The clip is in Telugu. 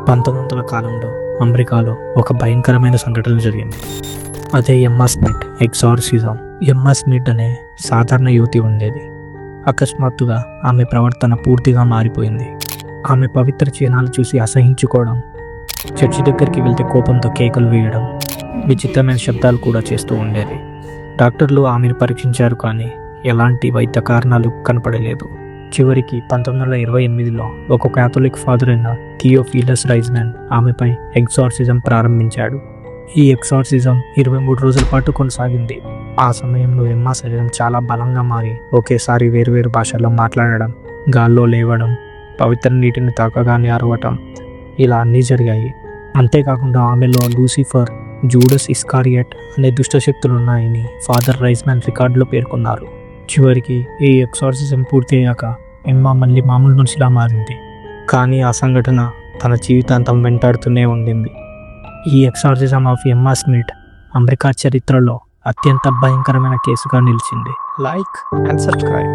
1900 కాలంలో అమెరికాలో ఒక భయంకరమైన సంఘటన జరిగింది. అదే ఎమ్మా స్మిత్ ఎగ్జార్సిజం. ఎమ్మా స్మిత్ అనే సాధారణ యువతి ఉండేది. అకస్మాత్తుగా ఆమె ప్రవర్తన పూర్తిగా మారిపోయింది. ఆమె పవిత్ర చిహ్నాలు చూసి అసహించుకోవడం, చర్చి దగ్గరికి వెళ్తే కోపంతో కేకలు వేయడం, విచిత్రమైన శబ్దాలు కూడా చేస్తూ ఉండేది. డాక్టర్లు ఆమెను పరీక్షించారు, కానీ ఎలాంటి వైద్య కారణాలు కనపడలేదు. చివరికి 1928లో ఒక క్యాథలిక్ ఫాదర్ అయిన థియోఫిలస్ రైజ్మన్ ఆమెపై ఎగ్జార్సిజం ప్రారంభించాడు. ఈ ఎగ్జార్సిజం 23 రోజుల పాటు కొనసాగింది. ఆ సమయంలో ఎమ్మా శరీరం చాలా బలంగా మారి ఒకేసారి వేరువేరు భాషల్లో మాట్లాడడం, గాల్లో లేవడం, పవిత్ర నీటిని తాకగానే అరవటం, ఇలా అన్నీ జరిగాయి. అంతేకాకుండా ఆమెలో లూసిఫర్, జూడస్ ఇస్కారియట్ అనే దుష్టశక్తులు ఉన్నాయని ఫాదర్ రైజ్మన్ రికార్డులో పేర్కొన్నారు. చివరికి ఈ ఎగ్జార్సిజం పూర్తి అయ్యాక ఎమ్మా మళ్ళీ మామూలు మనిషిలా మారింది. కానీ ఆ సంఘటన తన జీవితాంతం వెంటాడుతూనే ఉండింది. ఈ exorcism of Emma Smith America చరిత్రలో అత్యంత భయంకరమైన కేసుగా నిలిచింది. Like and subscribe.